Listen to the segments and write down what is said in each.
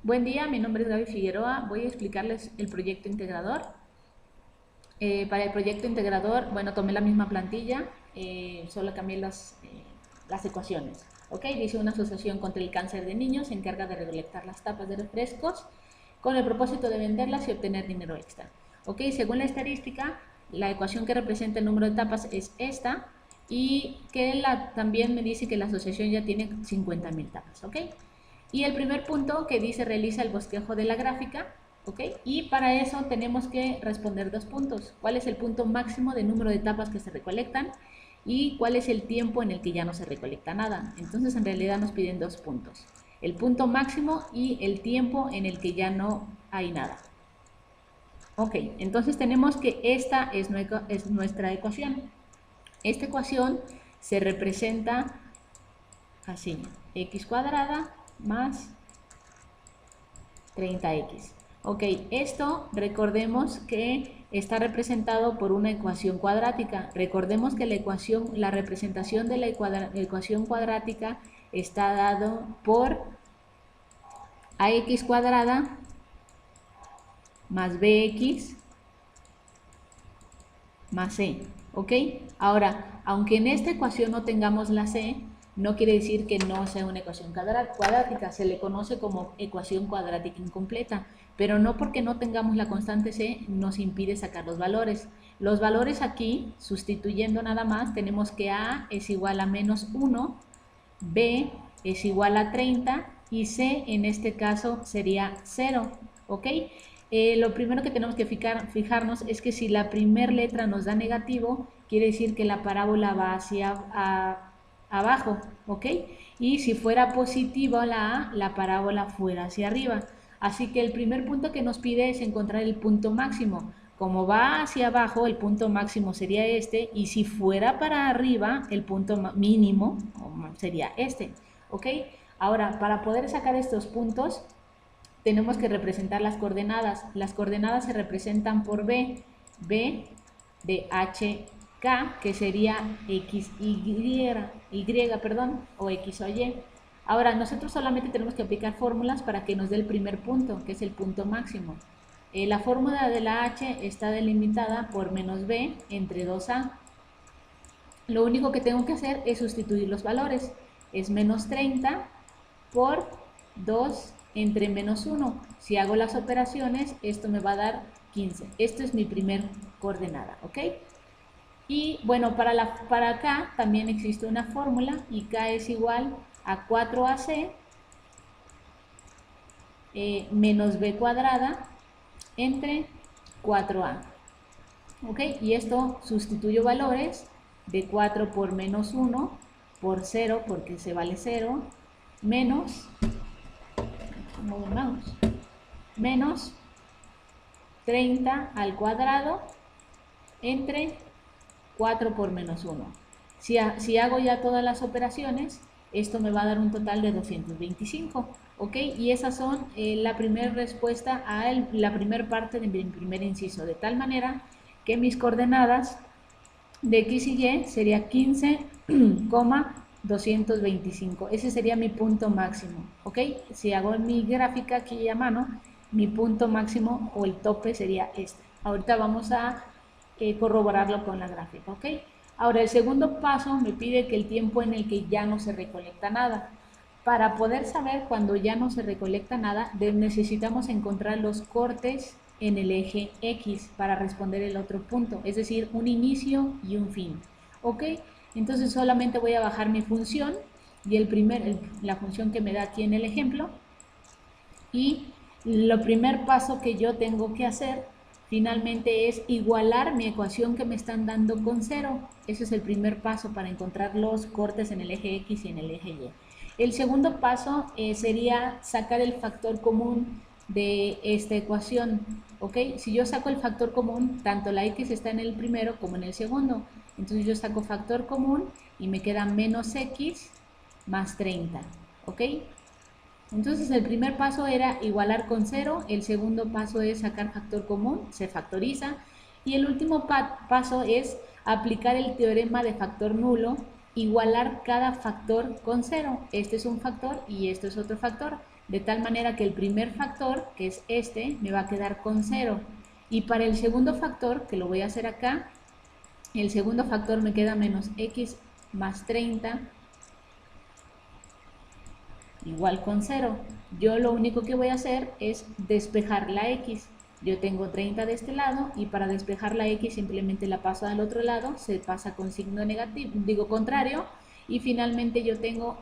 Buen día, mi nombre es Gaby Figueroa. Voy a explicarles el proyecto integrador. Para el proyecto integrador, bueno, tomé la misma plantilla, solo cambié las ecuaciones. ¿Ok? Dice una asociación contra el cáncer de niños, se encarga de recolectar las tapas de refrescos con el propósito de venderlas y obtener dinero extra. ¿Ok? Según la estadística, la ecuación que representa el número de tapas es esta y que también me dice que la asociación ya tiene 50.000 tapas. ¿Ok? Y el primer punto que dice realiza el bosquejo de la gráfica, ¿ok? Y para eso tenemos que responder dos puntos. ¿Cuál es el punto máximo de número de etapas que se recolectan? Y cuál es el tiempo en el que ya no se recolecta nada. Entonces en realidad nos piden dos puntos. El punto máximo y el tiempo en el que ya no hay nada. Ok, entonces tenemos que esta es nuestra ecuación. Esta ecuación se representa así, x cuadrada más 30x. Ok, esto recordemos que está representado por una ecuación cuadrática. Recordemos que la representación de la ecuación cuadrática está dado por ax cuadrada más bx más c. ¿Ok? Ahora, aunque en esta ecuación no tengamos la c, no quiere decir que no sea una ecuación cuadrática, se le conoce como ecuación cuadrática incompleta, pero no porque no tengamos la constante c nos impide sacar los valores. Los valores aquí, sustituyendo nada más, tenemos que a es igual a menos 1, b es igual a 30 y c en este caso sería 0, ¿ok? Lo primero que tenemos que fijarnos es que si la primera letra nos da negativo, quiere decir que la parábola va hacia abajo, ¿ok? Y si fuera positiva la A, la parábola fuera hacia arriba. Así que el primer punto que nos pide es encontrar el punto máximo. Como va hacia abajo, el punto máximo sería este, y si fuera para arriba, el punto mínimo sería este, ¿ok? Ahora, para poder sacar estos puntos, tenemos que representar las coordenadas. Las coordenadas se representan por b de hk, que sería x, perdón, o x o y. Ahora, nosotros solamente tenemos que aplicar fórmulas para que nos dé el primer punto, que es el punto máximo. La fórmula de la h está delimitada por menos b entre 2a. Lo único que tengo que hacer es sustituir los valores. Es menos 30 por 2 entre menos 1. Si hago las operaciones, esto me va a dar 15. Esto es mi primer coordenada, ¿ok? Y bueno, para acá también existe una fórmula y k es igual a 4ac menos b cuadrada entre 4a. ¿Ok? Y esto sustituyo valores de 4 por menos 1 por 0 porque se vale 0 menos menos 30 al cuadrado entre 4 por menos 1. Si hago ya todas las operaciones, esto me va a dar un total de 225. ¿Ok? Y esas son la primera respuesta a la primera parte de mi primer inciso, de tal manera que mis coordenadas de x y y sería 15,225. Ese sería mi punto máximo, ¿ok? Si hago mi gráfica aquí a mano, mi punto máximo o el tope sería este. Ahorita vamos a corroborarlo con la gráfica, ¿ok? Ahora, el segundo paso me pide que el tiempo en el que ya no se recolecta nada. Para poder saber cuando ya no se recolecta nada, necesitamos encontrar los cortes en el eje X para responder el otro punto, es decir, un inicio y un fin. ¿Ok? Entonces solamente voy a bajar mi función y la función que me da aquí en el ejemplo, y el primer paso que yo tengo que hacer finalmente es igualar mi ecuación que me están dando con 0. Ese es el primer paso para encontrar los cortes en el eje X y en el eje Y. El segundo paso sería sacar el factor común de esta ecuación, ¿ok? Si yo saco el factor común, tanto la x está en el primero como en el segundo. Entonces yo saco factor común y me queda menos x más 30, ¿ok? Entonces el primer paso era igualar con 0, el segundo paso es sacar factor común, se factoriza, y el último paso es aplicar el teorema de factor nulo, igualar cada factor con 0. Este es un factor y esto es otro factor. de tal manera que el primer factor, que es este, me va a quedar con 0. Y para el segundo factor, que lo voy a hacer acá, el segundo factor me queda menos x más 30 igual con 0. Yo lo único que voy a hacer es despejar la x. Yo tengo 30 de este lado y para despejar la x simplemente la paso al otro lado, se pasa con signo negativo, digo contrario, y finalmente yo tengo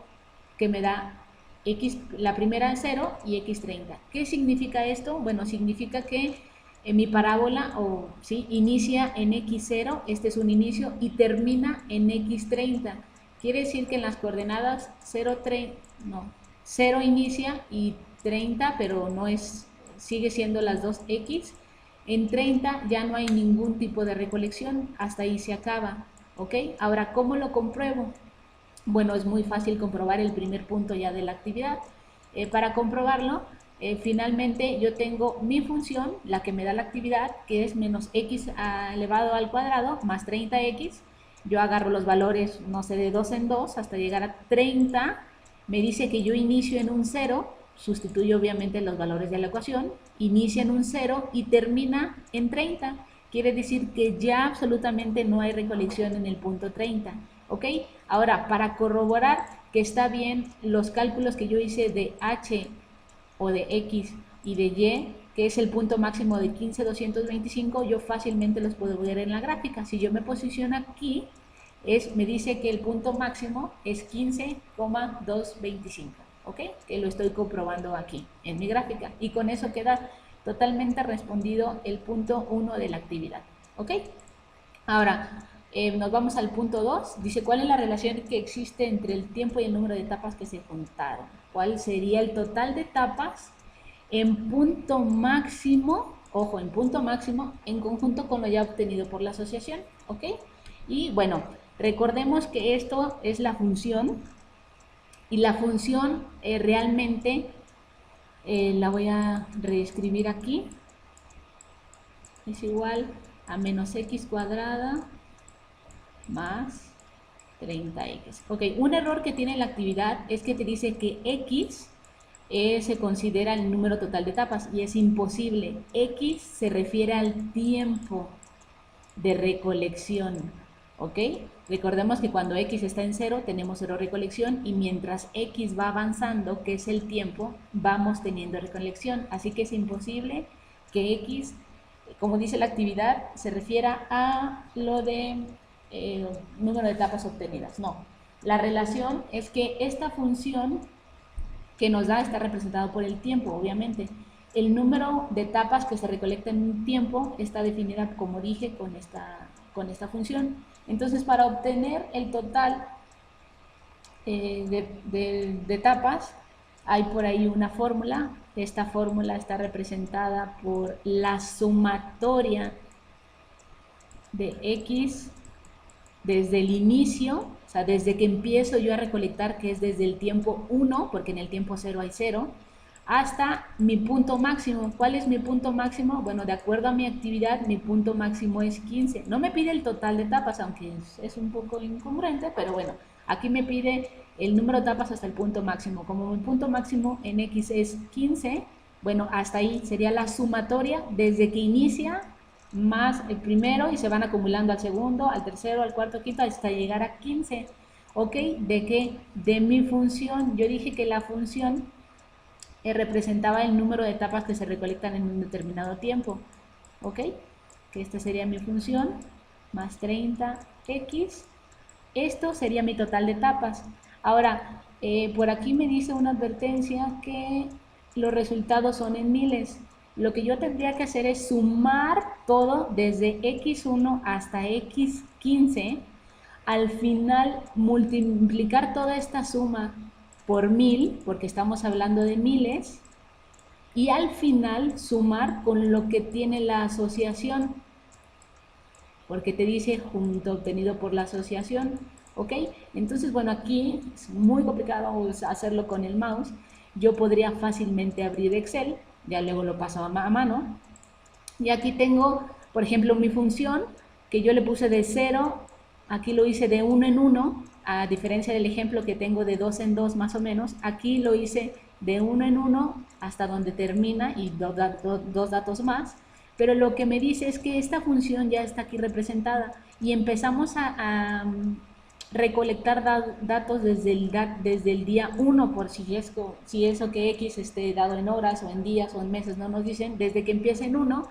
que me da x, la primera 0 y x30. ¿Qué significa esto? Bueno, significa que mi parábola inicia en x0, este es un inicio, y termina en x30. Quiere decir que en las coordenadas 0 inicia y 30, pero no es, sigue siendo las dos x. En 30 ya no hay ningún tipo de recolección, hasta ahí se acaba, ¿ok? Ahora, ¿cómo lo compruebo? Bueno, es muy fácil comprobar el primer punto ya de la actividad. Para comprobarlo, finalmente yo tengo mi función, la que me da la actividad, que es menos x elevado al cuadrado más 30x. Yo agarro los valores, no sé, de 2 en 2 hasta llegar a 30. Me dice que yo inicio en un 0, sustituyo obviamente los valores de la ecuación, inicia en un 0 y termina en 30. Quiere decir que ya absolutamente no hay recolección en el punto 30. ¿Ok? Ahora, para corroborar que está bien los cálculos que yo hice de h o de x y de y, que es el punto máximo de 15,225, yo fácilmente los puedo ver en la gráfica. Si yo me posiciono aquí, me dice que el punto máximo es 15,225, ¿ok? Que lo estoy comprobando aquí en mi gráfica. Y con eso queda totalmente respondido el punto 1 de la actividad, ¿ok? Ahora, nos vamos al punto 2. Dice, ¿cuál es la relación que existe entre el tiempo y el número de etapas que se juntaron? ¿Cuál sería el total de etapas en punto máximo, ojo, en punto máximo, en conjunto con lo ya obtenido por la asociación? ¿Ok? Y bueno, recordemos que esto es la función, y la función realmente la voy a reescribir aquí. Es igual a menos x cuadrada más 30x. Ok, un error que tiene la actividad es que te dice que x se considera el número total de etapas y es imposible. X se refiere al tiempo de recolección, ¿ok? Recordemos que cuando x está en 0 tenemos 0 recolección y mientras x va avanzando, que es el tiempo, vamos teniendo recolección. Así que es imposible que x, como dice la actividad, se refiera a lo de número de etapas obtenidas. No, la relación es que esta función que nos da está representado por el tiempo, obviamente. El número de etapas que se recolecta en un tiempo está definida, como dije, con esta función. Entonces, para obtener el total de etapas, hay por ahí una fórmula. Esta fórmula está representada por la sumatoria de x desde el inicio, o sea, desde que empiezo yo a recolectar, que es desde el tiempo 1, porque en el tiempo 0 hay 0, hasta mi punto máximo. ¿Cuál es mi punto máximo? Bueno, de acuerdo a mi actividad, mi punto máximo es 15. No me pide el total de etapas, aunque es un poco incongruente, pero bueno, aquí me pide el número de etapas hasta el punto máximo. Como mi punto máximo en x es 15, bueno, hasta ahí sería la sumatoria desde que inicia más el primero y se van acumulando al segundo, al tercero, al cuarto, quinto, hasta llegar a 15. ¿Ok? ¿De qué? De mi función. Yo dije que la función representaba el número de etapas que se recolectan en un determinado tiempo. ¿Ok? Que esta sería mi función, más 30x. Esto sería mi total de etapas. Ahora, por aquí me dice una advertencia que los resultados son en miles. Lo que yo tendría que hacer es sumar todo desde x1 hasta x15. Al final, multiplicar toda esta suma por 1000, porque estamos hablando de miles, y al final sumar con lo que tiene la asociación, porque te dice junto obtenido por la asociación, ¿ok? Entonces, bueno, aquí es muy complicado hacerlo con el mouse. Yo podría fácilmente abrir Excel, ya luego lo paso a mano, y aquí tengo, por ejemplo, mi función, que yo le puse de 0, aquí lo hice de 1 en 1, a diferencia del ejemplo que tengo de 2 en 2 más o menos, aquí lo hice de uno en uno hasta donde termina y dos datos más, pero lo que me dice es que esta función ya está aquí representada y empezamos a recolectar datos desde el día 1, por si eso que X esté dado en horas o en días o en meses, no nos dicen, desde que empiece en 1,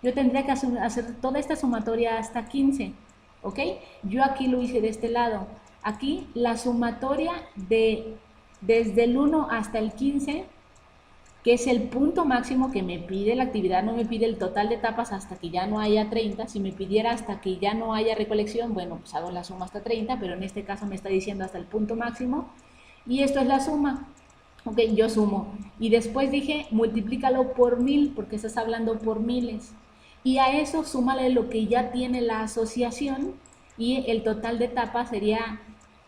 yo tendría que hacer toda esta sumatoria hasta 15, ¿ok? Yo aquí lo hice de este lado. Aquí la sumatoria desde el 1 hasta el 15, que es el punto máximo que me pide la actividad, no me pide el total de etapas hasta que ya no haya 30, si me pidiera hasta que ya no haya recolección, bueno, pues hago la suma hasta 30, pero en este caso me está diciendo hasta el punto máximo, y esto es la suma. Ok, yo sumo, y después dije, multiplícalo por 1000, porque estás hablando por miles, y a eso súmale lo que ya tiene la asociación, y el total de etapas sería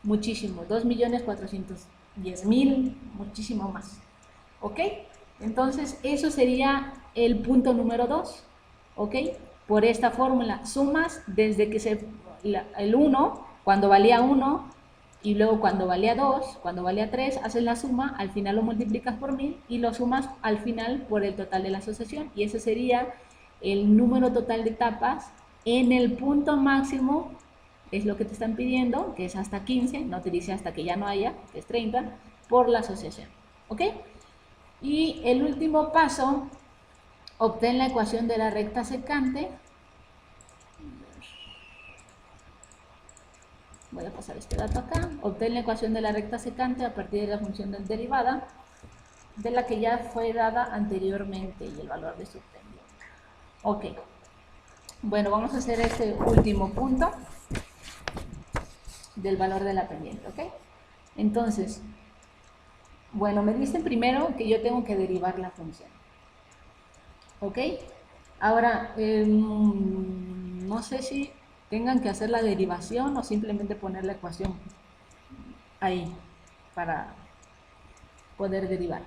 muchísimo, 2.410.000, muchísimo más. ¿Ok? Entonces, eso sería el punto número 2. ¿Ok? Por esta fórmula, sumas desde que el 1, cuando valía 1, y luego cuando valía 2, cuando valía 3, haces la suma, al final lo multiplicas por 1000 y lo sumas al final por el total de la asociación, y ese sería el número total de etapas en el punto máximo, es lo que te están pidiendo, que es hasta 15, no te dice hasta que ya no haya, que es 30, por la asociación. ¿Ok? Y el último paso, obtén la ecuación de la recta secante. Voy a pasar este dato acá. Obtén la ecuación de la recta secante a partir de la función de derivada, de la que ya fue dada anteriormente, y el valor de su pendiente. Ok. Bueno, vamos a hacer este último punto del valor de la pendiente, ¿ok? Entonces, bueno, me dicen primero que yo tengo que derivar la función. ¿Ok? Ahora, no sé si tengan que hacer la derivación o simplemente poner la ecuación ahí para poder derivar.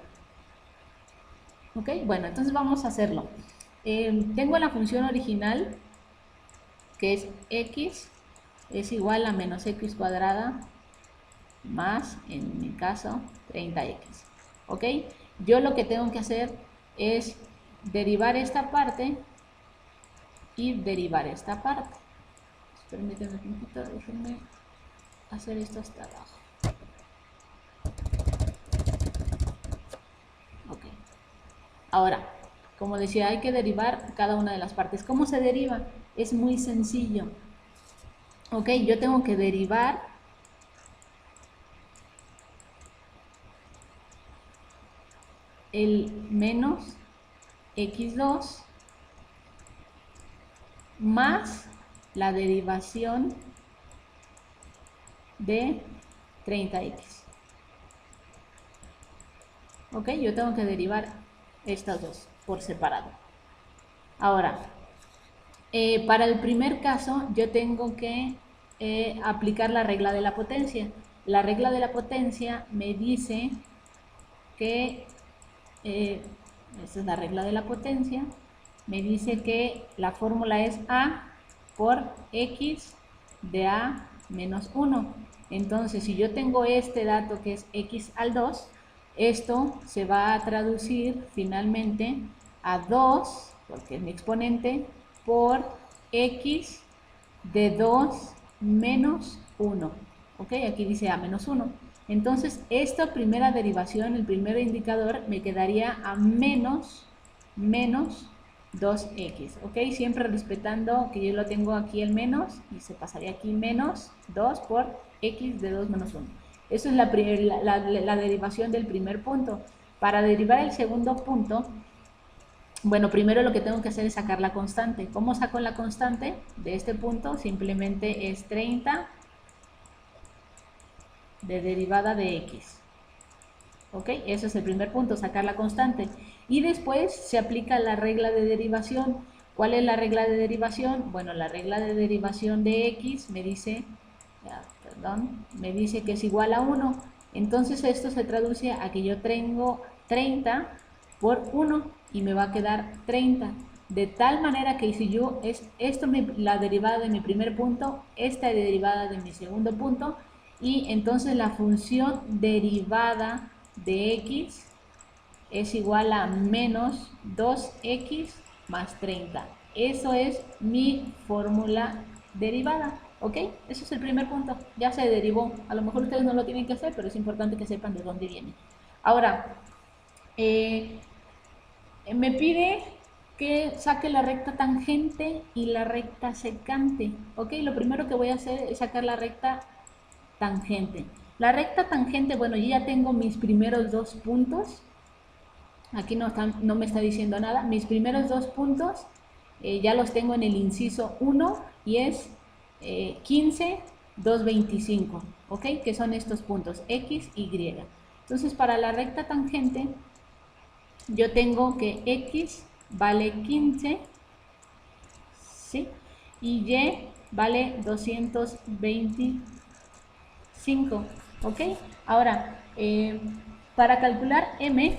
¿Ok? Bueno, entonces vamos a hacerlo. Tengo la función original, que es x es igual a menos x cuadrada más, en mi caso, 30x. ¿Ok? Yo lo que tengo que hacer es derivar esta parte y derivar esta parte. Permítanme un poquito, déjenme hacer esto hasta abajo. Ok. Ahora, como decía, hay que derivar cada una de las partes. ¿Cómo se deriva? Es muy sencillo. Ok, yo tengo que derivar el menos x2 más la derivación de 30x. Ok, yo tengo que derivar estas dos por separado. Ahora, para el primer caso yo tengo que aplicar la regla de la potencia. La regla de la potencia me dice que, esta es la regla de la potencia, me dice que la fórmula es A por X de A menos 1. Entonces, si yo tengo este dato que es X al 2, esto se va a traducir finalmente a 2, porque es mi exponente, por X de 2 menos 1. ¿Ok? Aquí dice A menos 1. Entonces, esta primera derivación, el primer indicador, me quedaría a menos 2x, ¿ok? Siempre respetando que yo lo tengo aquí el menos, y se pasaría aquí menos 2 por x de 2 menos 1. Eso es la derivación del primer punto. Para derivar el segundo punto, bueno, primero lo que tengo que hacer es sacar la constante. ¿Cómo saco la constante de este punto? Simplemente es 30 de derivada de x. ¿Ok? Eso es el primer punto, sacar la constante. Y después se aplica la regla de derivación. ¿Cuál es la regla de derivación? Bueno, la regla de derivación de x me dice, me dice que es igual a 1. Entonces esto se traduce a que yo tengo 30 por 1 y me va a quedar 30. De tal manera que si yo, esto la derivada de mi primer punto, esta es derivada de mi segundo punto, y entonces la función derivada de x es igual a menos 2x más 30. Eso es mi fórmula derivada, ¿ok? Eso es el primer punto, ya se derivó. A lo mejor ustedes no lo tienen que hacer, pero es importante que sepan de dónde viene. Ahora, me pide que saque la recta tangente y la recta secante, ¿ok? Lo primero que voy a hacer es sacar la recta tangente. La recta tangente, bueno, yo ya tengo mis primeros dos puntos. Aquí no me está diciendo nada. Mis primeros dos puntos ya los tengo en el inciso 1 y es 15, 225, ¿ok? Que son estos puntos, X, Y. Entonces, para la recta tangente, yo tengo que X vale 15, ¿sí? Y Y vale 225, ¿ok? Ahora, para calcular M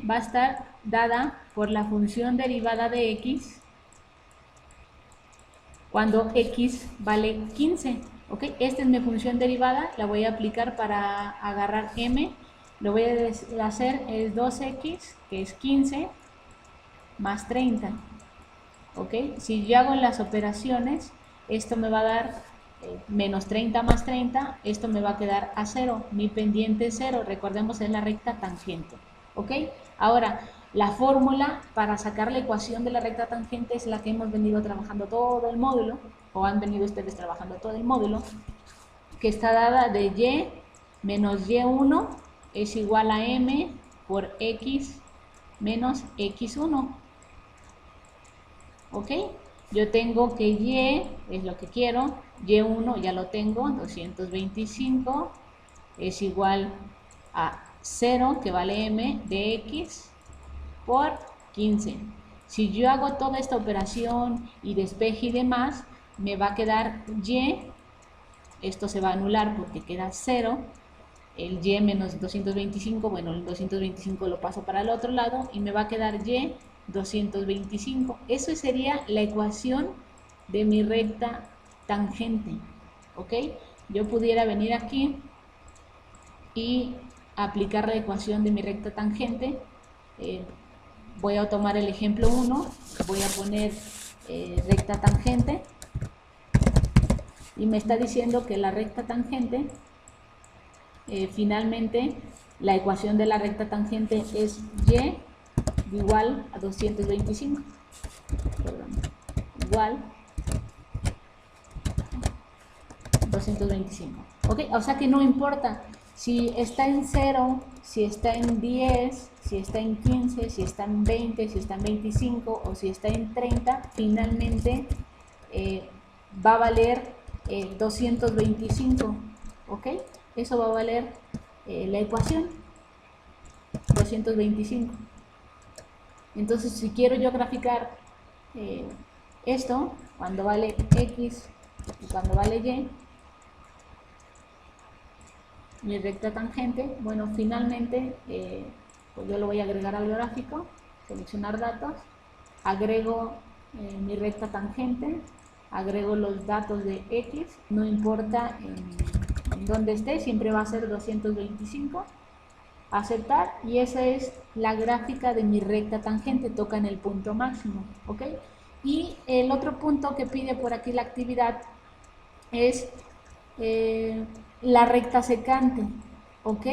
va a estar dada por la función derivada de X cuando X vale 15, ¿ok? Esta es mi función derivada, la voy a aplicar para agarrar M. Lo voy a hacer es 2X, que es 15, más 30, ¿ok? Si yo hago las operaciones, esto me va a dar menos 30 más 30, esto me va a quedar a 0, mi pendiente es 0, recordemos es la recta tangente, ¿ok? Ahora, la fórmula para sacar la ecuación de la recta tangente es la que hemos venido trabajando todo el módulo, o han venido ustedes trabajando todo el módulo, que está dada de y menos y1 es igual a m por x menos x1, ¿ok? Yo tengo que y es lo que quiero, y1 ya lo tengo, 225 es igual a 0, que vale m de x por 15. Si yo hago toda esta operación y despeje y demás, me va a quedar y, esto se va a anular porque queda 0, el y menos 225, bueno, el 225 lo paso para el otro lado y me va a quedar y 225. Eso sería la ecuación de mi recta tangente, ¿ok? Yo pudiera venir aquí y aplicar la ecuación de mi recta tangente. Voy a tomar el ejemplo 1, voy a poner recta tangente y me está diciendo que la recta tangente, finalmente, la ecuación de la recta tangente es y igual a 225, perdón, igual 225, ¿ok? O sea que no importa si está en 0, si está en 10, si está en 15, si está en 20, si está en 25 o si está en 30, finalmente va a valer 225, ¿ok? Eso va a valer la ecuación 225. Entonces, si quiero yo graficar esto, cuando vale x y cuando vale y, mi recta tangente, bueno, finalmente, pues yo lo voy a agregar al gráfico, seleccionar datos, agrego mi recta tangente, agrego los datos de x, no importa en dónde esté, siempre va a ser 225, aceptar, y esa es la gráfica de mi recta tangente, toca en el punto máximo, ¿ok? Y el otro punto que pide por aquí la actividad es la recta secante, ¿ok?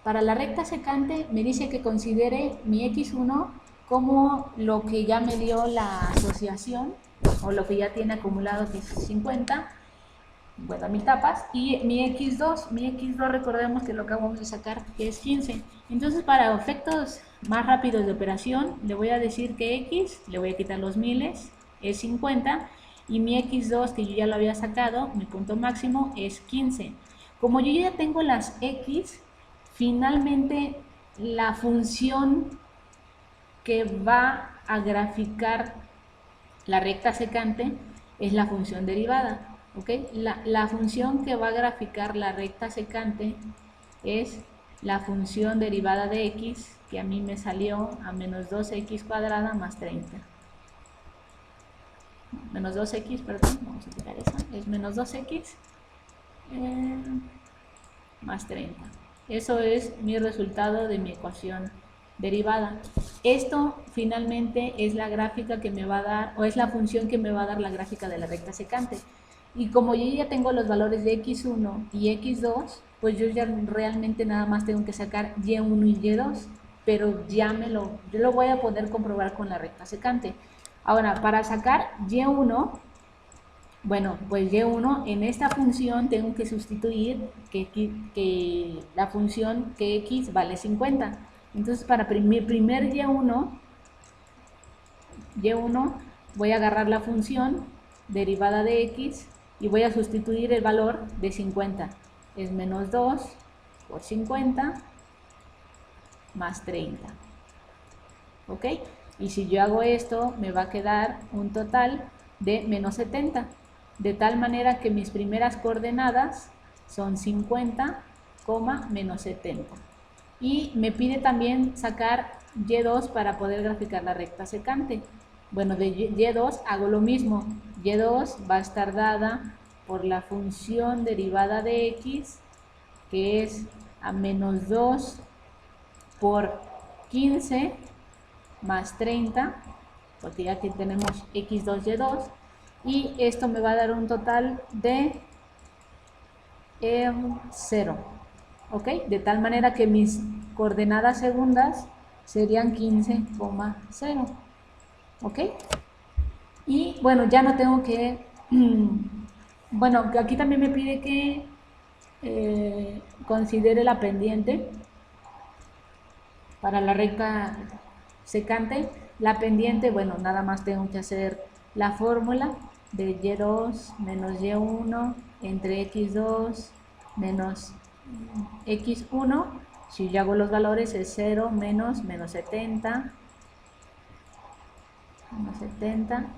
Para la recta secante me dice que considere mi x1 como lo que ya me dio la asociación, o lo que ya tiene acumulado, que es 50, bueno, mil tapas, y mi x2 recordemos que lo acabamos de sacar, que es 15. Entonces, para efectos más rápidos de operación, le voy a decir que x, le voy a quitar los miles, es 50, y mi x2, que yo ya lo había sacado, mi punto máximo es 15. Como yo ya tengo las x, finalmente la función que va a graficar la recta secante es la función derivada, ¿ok? La función que va a graficar la recta secante es la función derivada de x, que a mí me salió a menos 2x cuadrada más 30. Menos 2x, perdón, vamos a quitar esa, es menos 2x más 30. Eso es mi resultado de mi ecuación derivada. Esto finalmente es la gráfica que me va a dar, o es la función que me va a dar la gráfica de la recta secante. Y como yo ya tengo los valores de x1 y x2, pues yo ya realmente nada más tengo que sacar y1 y y2, pero yo lo voy a poder comprobar con la recta secante. Ahora, para sacar y1, bueno, pues y1 en esta función tengo que sustituir que la función que x vale 50. Entonces, para mi primer y1 voy a agarrar la función derivada de x y voy a sustituir el valor de 50. Es menos 2 por 50 más 30. ¿Ok? Y si yo hago esto, me va a quedar un total de menos 70. De tal manera que mis primeras coordenadas son 50, menos 70. Y me pide también sacar y2 para poder graficar la recta secante. Bueno, de y2 hago lo mismo. y2 va a estar dada por la función derivada de x, que es a menos 2 por 15 más 30, porque ya aquí tenemos x2, y2, y esto me va a dar un total de 0, ¿ok? De tal manera que mis coordenadas segundas serían 15,0, ¿ok? Y bueno, ya no tengo que, bueno, aquí también me pide que considere la pendiente para la recta secante. La pendiente, bueno, nada más tengo que hacer la fórmula de y2 menos y1 entre x2 menos x1. Si yo hago los valores es 0 menos 70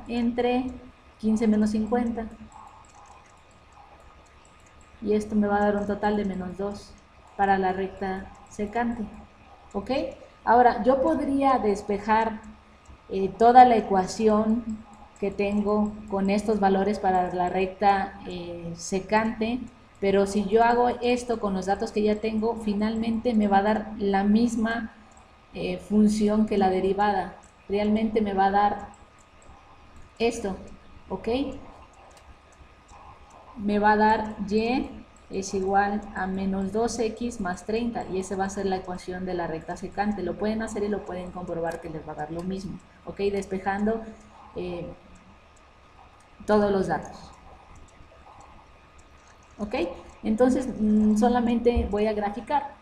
entre 15 menos 50, y esto me va a dar un total de menos 2 para la recta secante. ¿Ok? Ahora, yo podría despejar toda la ecuación que tengo con estos valores para la recta secante, pero si yo hago esto con los datos que ya tengo, finalmente me va a dar la misma función que la derivada. Realmente me va a dar esto, ¿ok? Me va a dar y es igual a menos 2x más 30, y esa va a ser la ecuación de la recta secante. Lo pueden hacer y lo pueden comprobar que les va a dar lo mismo, ¿ok? Despejando todos los datos, ¿ok? Entonces solamente voy a graficar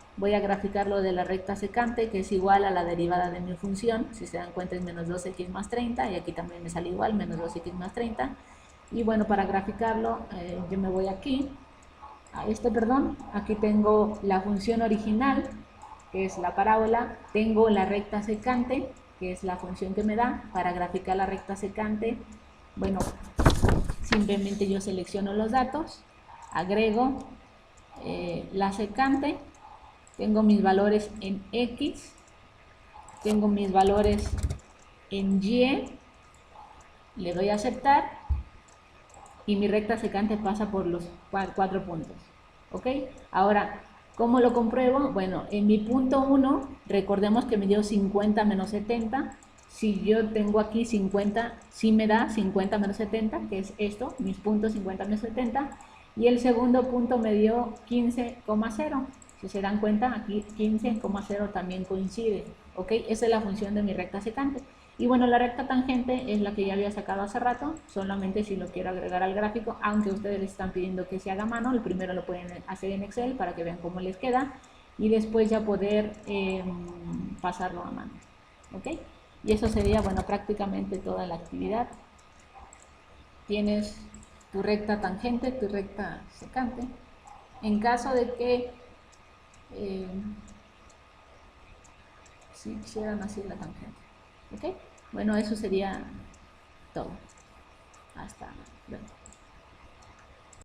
lo de la recta secante, que es igual a la derivada de mi función. Si se dan cuenta es menos 2x más 30, y aquí también me sale igual, menos 2x más 30. Y bueno, para graficarlo yo me voy aquí a aquí tengo la función original, que es la parábola, tengo la recta secante, que es la función que me da. Para graficar la recta secante, bueno, simplemente yo selecciono los datos, agrego la secante, tengo mis valores en x, tengo mis valores en y, le doy a aceptar, y mi recta secante pasa por los 4 puntos, ¿ok? Ahora, ¿cómo lo compruebo? Bueno, en mi punto 1, recordemos que me dio 50 menos 70. Si yo tengo aquí 50, sí me da 50 menos 70, que es esto, mis puntos 50 menos 70. Y el segundo punto me dio 15,0. Si se dan cuenta, aquí 15,0 también coincide, ¿ok? Esa es la función de mi recta secante. Y bueno, la recta tangente es la que ya había sacado hace rato, solamente si lo quiero agregar al gráfico, aunque ustedes les están pidiendo que se haga a mano. El primero lo pueden hacer en Excel para que vean cómo les queda, y después ya poder pasarlo a mano, ¿ok? Y eso sería, bueno, prácticamente toda la actividad. Tienes tu recta tangente, tu recta secante. En caso de que si quisieran así la tangente, ¿ok? Bueno, eso sería todo. Hasta luego.